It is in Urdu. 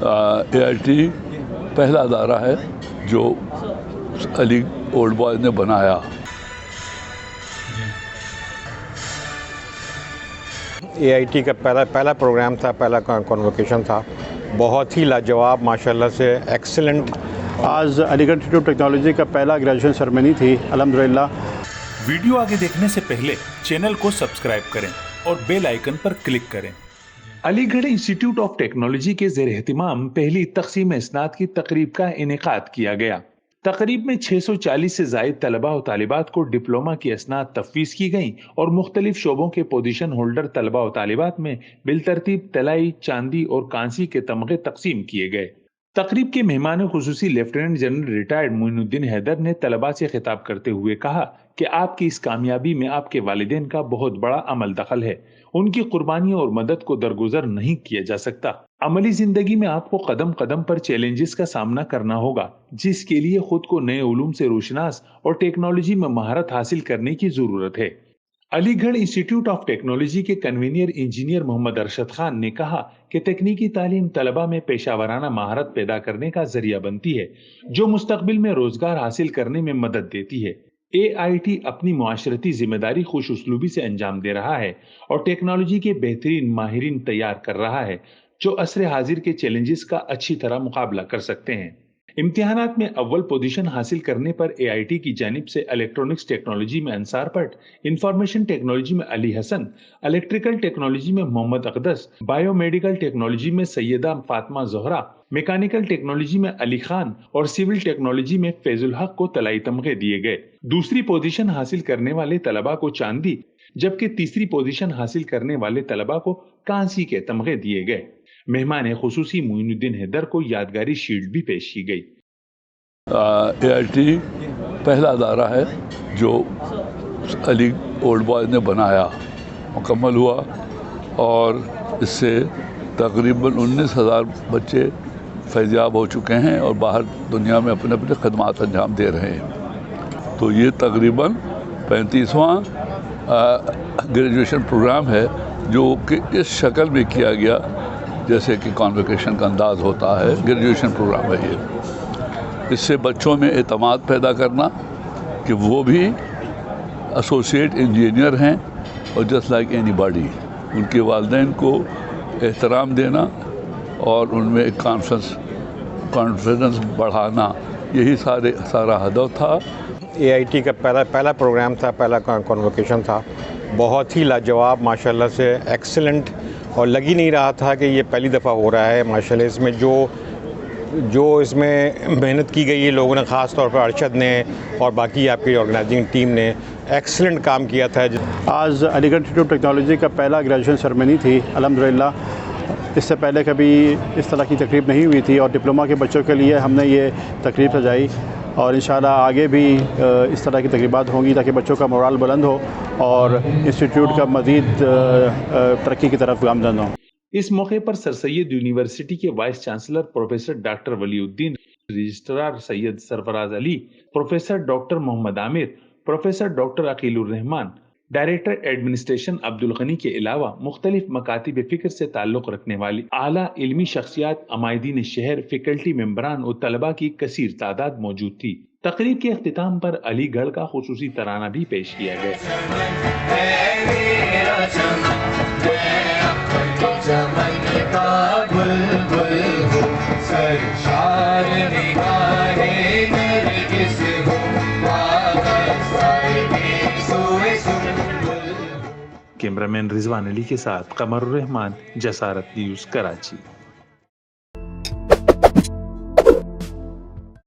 AIT پہلا ادارہ ہے جو علی اولڈ بوائز نے بنایا. AIT کا پہلا پروگرام تھا، پہلا کانووکیشن تھا، بہت ہی لاجواب ماشاءاللہ سے ایکسلنٹ. آج علی گڑھ انسٹیٹیوٹ آف ٹیکنالوجی کا پہلا گریجویشن سرمنی تھی الحمدللہ. ویڈیو آگے دیکھنے سے پہلے چینل کو سبسکرائب کریں اور بیل آئیکن پر کلک کریں. علی گڑھ انسٹیٹیوٹ آف ٹیکنالوجی کے زیر اہتمام پہلی تقسیم اسناد کی تقریب کا انعقاد کیا گیا. تقریب میں 640 سے زائد طلباء و طالبات کو ڈپلوما کی اسناد تفویض کی گئیں اور مختلف شعبوں کے پوزیشن ہولڈر طلباء و طالبات میں بالترتیب طلائی، چاندی اور کانسی کے تمغے تقسیم کیے گئے. تقریب کے مہمان خصوصی لیفٹیننٹ جنرل ریٹائرڈ معین الدین حیدر نے طلباء سے خطاب کرتے ہوئے کہا کہ آپ کی اس کامیابی میں آپ کے والدین کا بہت بڑا عمل دخل ہے. ان کی قربانیوں اور مدد کو درگزر نہیں کیا جا سکتا. عملی زندگی میں آپ کو قدم قدم پر چیلنجز کا سامنا کرنا ہوگا، جس کے لیے خود کو نئے علوم سے روشناس اور ٹیکنالوجی میں مہارت حاصل کرنے کی ضرورت ہے. علی گڑھ انسٹیٹیوٹ آف ٹیکنالوجی کے کنوینر انجینئر محمد ارشد خان نے کہا کہ تکنیکی تعلیم طلباء میں پیشہ ورانہ مہارت پیدا کرنے کا ذریعہ بنتی ہے، جو مستقبل میں روزگار حاصل کرنے میں مدد دیتی ہے. AIT اپنی معاشرتی ذمہ داری خوش اسلوبی سے انجام دے رہا ہے اور ٹیکنالوجی کے بہترین ماہرین تیار کر رہا ہے جو عصر حاضر کے چیلنجز کا اچھی طرح مقابلہ کر سکتے ہیں. امتحانات میں اول پوزیشن حاصل کرنے پر AIT کی جانب سے الیکٹرونکس ٹیکنالوجی میں انصار پٹ، انفارمیشن ٹیکنالوجی میں علی حسن، الیکٹریکل ٹیکنالوجی میں محمد اقدس، بایو میڈیکل ٹیکنالوجی میں سیدہ فاطمہ زہرا، میکینیکل ٹیکنالوجی میں علی خان اور سول ٹیکنالوجی میں فیض الحق کو طلائی تمغے دیے گئے. دوسری پوزیشن حاصل کرنے والے طلباء کو چاندی، جبکہ تیسری پوزیشن حاصل کرنے والے طلباء کو کانسی کے تمغے دیے گئے. مہمان خصوصی معین الدین حیدر کو یادگاری شیلڈ بھی پیش کی گئی. AIT پہلا ادارہ ہے جو علی اولڈ بوائز نے بنایا، مکمل ہوا اور اس سے تقریباً 19,000 بچے فیضیاب ہو چکے ہیں اور باہر دنیا میں اپنے اپنے خدمات انجام دے رہے ہیں. تو یہ تقریباً 35واں گریجویشن پروگرام ہے جو کہ اس شکل میں کیا گیا جیسے کہ کانووکیشن کا انداز ہوتا ہے. گریجویشن پروگرام ہے یہ. اس سے بچوں میں اعتماد پیدا کرنا کہ وہ بھی ایسوسیٹ انجینئر ہیں اور جسٹ لائک اینی باڈی. ان کے والدین کو احترام دینا اور ان میں ایک کانفیڈنس بڑھانا، یہی سارا ہدف تھا. AIT کا پہلا پروگرام تھا، پہلا کانووکیشن تھا، بہت ہی لاجواب ماشاءاللہ سے ایکسلنٹ، اور لگ ہی نہیں رہا تھا کہ یہ پہلی دفعہ ہو رہا ہے. ماشاءاللہ اس میں جو اس میں محنت کی گئی ہے لوگوں نے، خاص طور پر ارشد نے اور باقی آپ کی آرگنائزنگ ٹیم نے ایکسلنٹ کام کیا تھا. آج علی گڑھ انسٹیٹیوٹ آف ٹیکنالوجی کا پہلا گریجویشن سرمنی تھی الحمدللہ. اس سے پہلے کبھی اس طرح کی تقریب نہیں ہوئی تھی اور ڈپلوما کے بچوں کے لیے ہم نے یہ تقریب سجائی اور انشاءاللہ آگے بھی اس طرح کی تقریبات ہوں گی تاکہ بچوں کا مورال بلند ہو اور انسٹیٹیوٹ کا مزید ترقی کی طرف گامزن ہو. اس موقع پر سر سید یونیورسٹی کے وائس چانسلر پروفیسر ڈاکٹر ولی الدین، رجسٹرار سید سرفراز علی، پروفیسر ڈاکٹر محمد عامر، پروفیسر ڈاکٹر عقیل الرحمان، ڈائریکٹر ایڈمنسٹریشن عبد الغنی کے علاوہ مختلف مکاتب فکر سے تعلق رکھنے والی اعلیٰ علمی شخصیات، عمائدین شہر، فیکلٹی ممبران اور طلباء کی کثیر تعداد موجود تھی. تقریب کے اختتام پر علی گڑھ کا خصوصی ترانہ بھی پیش کیا گیا. کیمرہ مین رضوان علی کے ساتھ قمر الرحمان، جسارت نیوز، کراچی.